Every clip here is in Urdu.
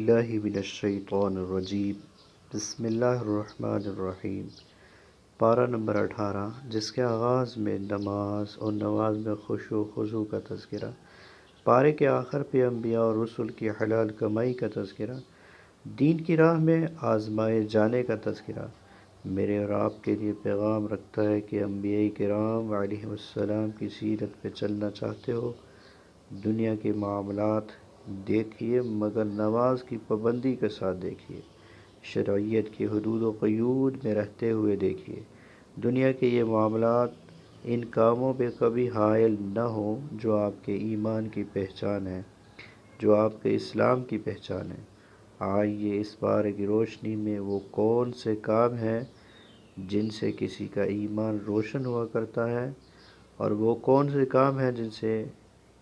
باللہ من الشیطان الرجیم بسم اللہ الرحمن الرحیم۔ پارہ نمبر 18، جس کے آغاز میں نماز اور نماز میں خشوع و خضوع کا تذکرہ، پارے کے آخر پہ انبیاء اور رسل کی حلال کمائی کا تذکرہ، دین کی راہ میں آزمائے جانے کا تذکرہ، میرے اور آپ کے لیے پیغام رکھتا ہے کہ انبیاء کرام علیہ السلام کی سیرت پہ چلنا چاہتے ہو، دنیا کے معاملات دیکھیے مگر نماز کی پابندی کے ساتھ دیکھیے، شرعیت کی حدود و قیود میں رہتے ہوئے دیکھیے، دنیا کے یہ معاملات ان کاموں پہ کبھی حائل نہ ہوں جو آپ کے ایمان کی پہچان ہے، جو آپ کے اسلام کی پہچان ہے۔ آئیے اس بارے کی روشنی میں وہ کون سے کام ہیں جن سے کسی کا ایمان روشن ہوا کرتا ہے، اور وہ کون سے کام ہیں جن سے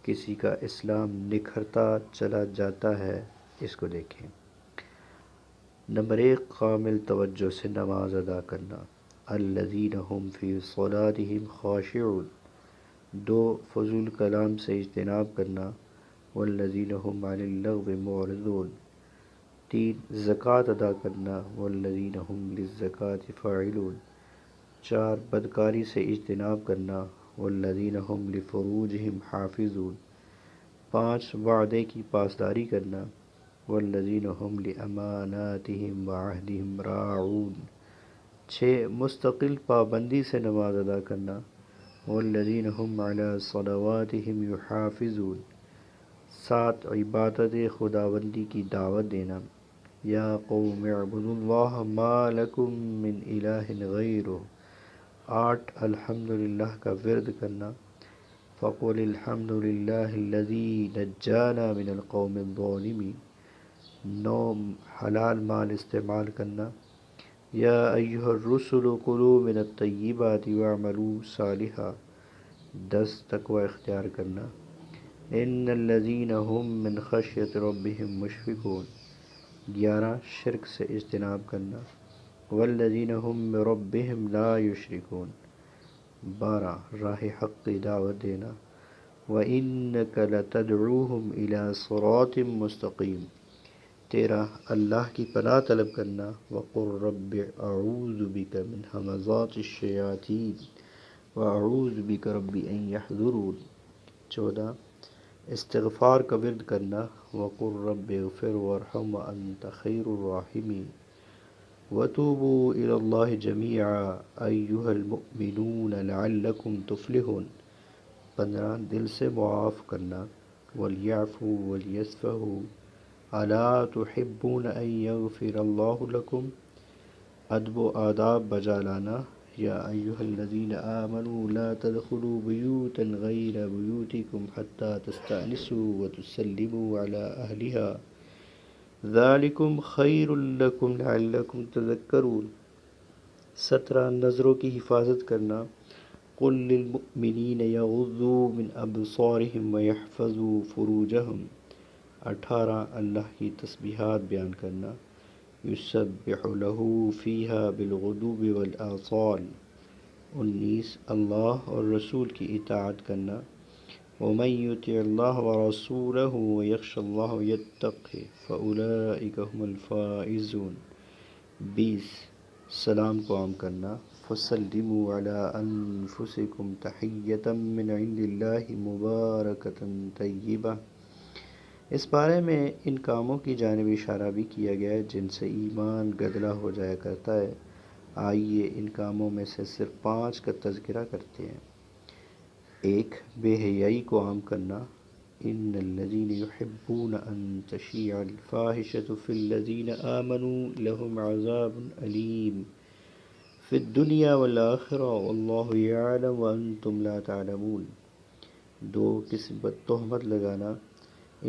کسی کا اسلام نکھرتا چلا جاتا ہے، اس کو دیکھیں۔ نمبر 1، کامل توجہ سے نماز ادا کرنا، الذین هم فی صلاتهم خاشعون۔ 2، فضول کلام سے اجتناب کرنا، والذین هم عن اللغو معرضون۔ 3، زکوٰۃ ادا کرنا، والذین هم للزکوٰۃ فاعلون۔ 4، بدکاری سے اجتناب کرنا، والذین هم لفروجهم حافظون۔ 5، وعدے کی پاسداری کرنا، والذین هم لأماناتهم وعہدهم راعون۔ 6، مستقل پابندی سے نماز ادا کرنا، والذین هم علی صلواتهم یحافظون۔ 7، عبادت خداوندی کی دعوت دینا، یا قوم اعبدوا اللہ ما لکم من الہ غیرہ۔ 8، الحمدللہ کا ورد کرنا، فقل الحمد للہ الذی نجانا من القوم الظالمین۔ 9، حلال مال استعمال کرنا، یا ایہا الرسل کلوا من الطیبات واعملوا صالحا۔ 10، تقوی اختیار کرنا، ان الذین هم من خشیۃ ربهم مشفقون۔ 11، شرک سے اجتناب کرنا، والذین هم بربهم لا یشرکون۔ 12، راہ حق کی دعوت دینا، وَإِنَّكَ لَتَدْعُوهُمْ إِلَىٰ صِرَاطٍ مُّسْتَقِيمٍ۔ 13، اللہ کی پناہ طلب کرنا، وَقُلْ رَبِّ أَعُوذُ بِكَ مِنْ ہَمَزَاتِ الشَّيَاطِينِ وَأَعُوذُ بِكَ رَبِّ أَن يَحْضُرُونِ۔ 14، استغفار کا ورد کرنا، وَقُلْ رَبِّ اغْفِرْ وَارْحَمْ وَأَنْتَ خَيْرُ الرَّاحِمِينَ۔ وَتُوبُوا إِلَى اللَّهِ جَمِيعًا أَيُّهَا الْمُؤْمِنُونَ لَعَلَّكُمْ تُفْلِحُونَ۔ 15، دل سے معاف کرنا، وَلْيَعْفُوا وَلْيَصْفَحُوا أَلَا تُحِبُّونَ أَن يَغْفِرَ اللَّهُ لَكُمْ۔ ادب و آداب بجا لانا، یا ایہا الذین آمنوا لا تدخلوا بیوتا غیر بیوتکم حتی تستأنسوا وتسلموا علی اہلها ذالکم خیر لکم لعلکم تذکرون۔ 17، نظروں کی حفاظت کرنا، قل للمؤمنین یغضوا من ابصارهم ویحفظوا فروجهم۔ 18، اللہ کی تسبیحات بیان کرنا، یسبح له فیہا بالغدو والآصال۔ 19، اللہ اور رسول کی اطاعت کرنا، ومن یطع اللہ ورسولہ ویخش اللہ ویتقہ فاولئک هم الفائزون۔ 20، سلام کو عام کرنا، فسلموا علی انفسکم تحیۃ من عند اللہ مبارکۃ طیبہ۔ اس بارے میں ان کاموں کی جانب اشارہ بھی کیا گیا ہے جن سے ایمان گدلا ہو جایا کرتا ہے۔ آئیے ان کاموں میں سے صرف 5 کا تذکرہ کرتے ہیں۔ 1، بے حیائی کو عام کرنا، ان الذین یحبون ان تشیع الفاحشۃ فی الذین آمنوا لہم عذاب علیم فی الدنیا والآخرہ واللہ یعلم وانتم لا تعلمون۔ 2، کسی پر تہمت لگانا،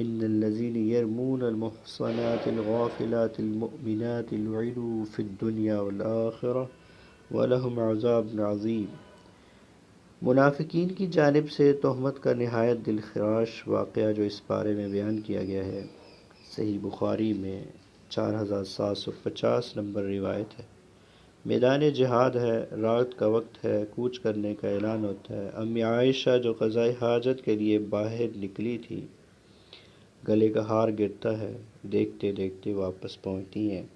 ان الذین یرمون المحصنات الغافلات المؤمنات لعنوا فی الدنیا والآخرہ ولہم عذاب عظیم۔ منافقین کی جانب سے تہمت کا نہایت دلخراش واقعہ جو اس بارے میں بیان کیا گیا ہے، صحیح بخاری میں 4750 نمبر روایت ہے۔ میدان جہاد ہے، رات کا وقت ہے، کوچ کرنے کا اعلان ہوتا ہے۔ امی عائشہ جو قضائے حاجت کے لیے باہر نکلی تھی، گلے کا ہار گرتا ہے، دیکھتے دیکھتے واپس پہنچتی ہیں،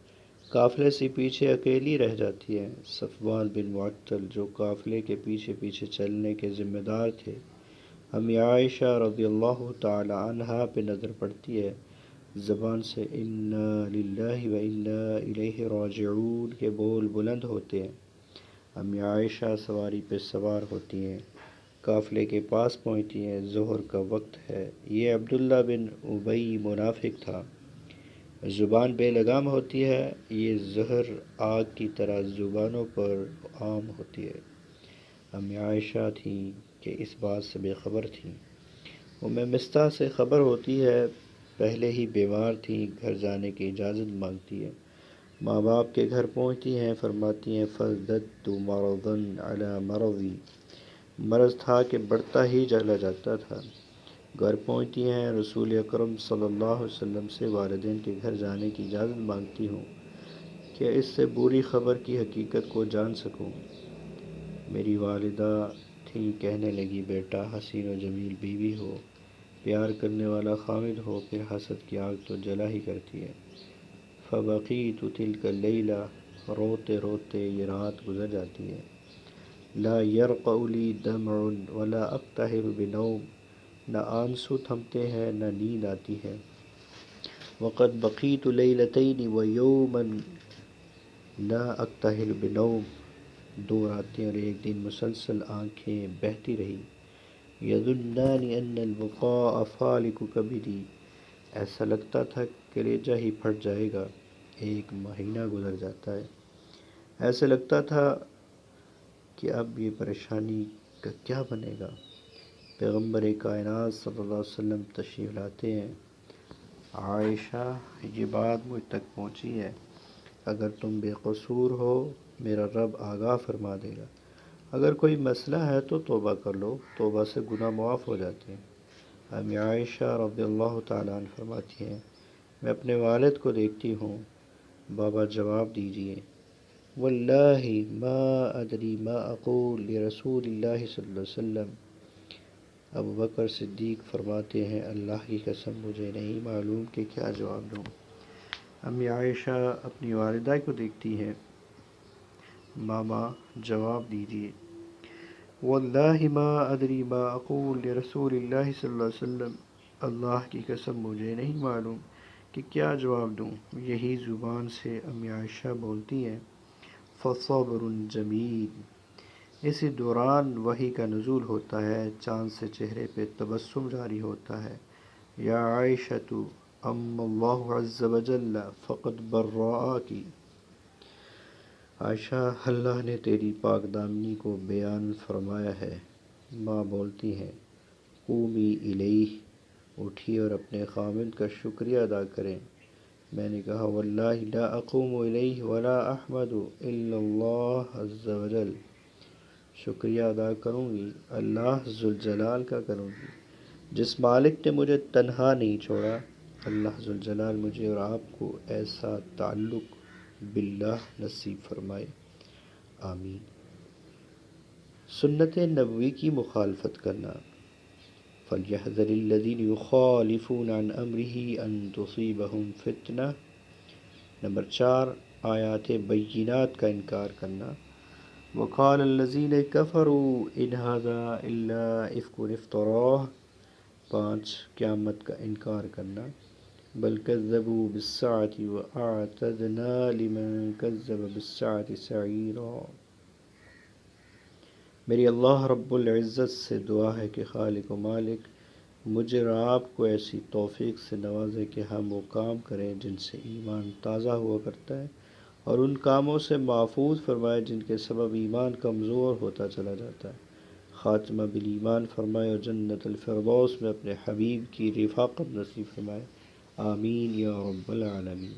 قافلے سے پیچھے اکیلی رہ جاتی ہے۔ صفوان بن معطل جو قافلے کے پیچھے پیچھے چلنے کے ذمہ دار تھے، امی عائشہ رضی اللہ تعالی عنہا پہ نظر پڑتی ہے، زبان سے انا للہ و انا الیہ راجعون کے بول بلند ہوتے ہیں۔ امی عائشہ سواری پہ سوار ہوتی ہیں، قافلے کے پاس پہنچتی ہیں، ظہر کا وقت ہے۔ یہ عبداللہ بن ابی منافق تھا، زبان بے لگام ہوتی ہے، یہ زہر آگ کی طرح زبانوں پر عام ہوتی ہے۔ امی عائشہ تھیں کہ اس بات سے بے خبر تھیں۔ مستح سے خبر ہوتی ہے، پہلے ہی بیمار تھیں، گھر جانے کی اجازت مانگتی ہے۔ ماں باپ کے گھر پہنچتی ہیں، فرماتی ہیں فَازْدَدْتُ مَرَضًا عَلَى مَرَضِي، مرض تھا کہ بڑھتا ہی چلا جاتا تھا۔ گھر پہنچتی ہیں، رسول اکرم صلی اللہ علیہ وسلم سے والدین کے گھر جانے کی اجازت مانگتی ہوں کہ اس سے بری خبر کی حقیقت کو جان سکوں۔ میری والدہ تھیں، کہنے لگی بیٹا حسین و جمیل بیوی ہو، پیار کرنے والا خامد ہو، پھر حسد کی آگ تو جلا ہی کرتی ہے۔ فبقیت تلک اللیلہ، روتے روتے یہ رات گزر جاتی ہے۔ لا یرقع لی دمع ولا اقتحل بنوم، نہ آنسو تھمتے ہیں نہ نیند آتی ہے۔ وقد بقیت لیلتین ویوما لا اقتحل بنوم، 2 راتیں اور 1 دن مسلسل آنکھیں بہتی رہی۔ یظنان ان البقاء فالق کبدی، ایسا لگتا تھا کلیجہ ہی پھٹ جائے گا۔ 1 مہینہ گزر جاتا ہے، ایسے لگتا تھا کہ اب یہ پریشانی کا کیا بنے گا۔ پیغمبر کائنات صلی اللہ علیہ وسلم تشریف لاتے ہیں۔ عائشہ یہ بات مجھ تک پہنچی ہے، اگر تم بے قصور ہو میرا رب آگاہ فرما دے گا، اگر کوئی مسئلہ ہے تو توبہ کر لو، توبہ سے گناہ معاف ہو جاتے ہیں۔ امی عائشہ رضی اللہ تعالیٰ عنہ فرماتی ہیں میں اپنے والد کو دیکھتی ہوں، بابا جواب دیجئے، واللہ ما ادری ما اقول لرسول اللہ صلی اللہ علیہ وسلم۔ ابو بکر صدیق فرماتے ہیں اللہ کی قسم مجھے نہیں معلوم کہ کیا جواب دوں۔ امی عائشہ اپنی والدہ کو دیکھتی ہیں، ماما جواب دیجئے، واللہ ما ادری ما اقول لرسول اللہ صلی اللہ علیہ وسلم، اللہ کی قسم مجھے نہیں معلوم کہ کیا جواب دوں۔ یہی زبان سے امی عائشہ بولتی ہیں فصبر جمیل۔ اسی دوران وحی کا نزول ہوتا ہے، چاند سے چہرے پہ تبسم جاری ہوتا ہے۔ یا عائشۃ اما اللہ عز وجل فقد برأکی، عائشہ اللہ نے تیری پاک دامنی کو بیان فرمایا ہے۔ ماں بولتی ہیں قومی الیہ، اٹھی اور اپنے خامند کا شکریہ ادا کریں۔ میں نے کہا واللہ لا اقوم الیہ ولا احمد الا اللہ عز وجل، شکریہ ادا کروں گی اللہ ذوالجلال کا کروں گی، جس مالک نے مجھے تنہا نہیں چھوڑا۔ اللہ ذوالجلال مجھے اور آپ کو ایسا تعلق باللہ نصیب فرمائے، آمین۔ سنت نبوی کی مخالفت کرنا۔ فَلْيَحْذَرِ الَّذِينَ يُخَالِفُونَ عَنْ أَمْرِهِ أَن تُصِيبَهُمْ فِتْنَةٌ۔ نمبر 4، آیات بینات کا انکار کرنا۔ وَقَالَ الَّذِينَ كَفَرُوا إِنْ هَذَا إِلَّا إِفْكٌ افْتَرَاهُ۔ 5، قیامت کا انکار کرنا۔ بل كذبوا بالساعة وأعتدنا لمن كذب بالساعة سعيرا۔ میری اللہ رب العزت سے دعا ہے کہ خالق و مالک مجھے اور آپ کو ایسی توفیق سے نوازے کہ ہم وہ کام کریں جن سے ایمان تازہ ہوا کرتا ہے، اور ان کاموں سے محفوظ فرمائے جن کے سبب ایمان کمزور ہوتا چلا جاتا ہے۔ خاتمہ بالایمان فرمائے اور جنت الفردوس میں اپنے حبیب کی رفاقت نصیب فرمائے، آمین یا رب العالمین۔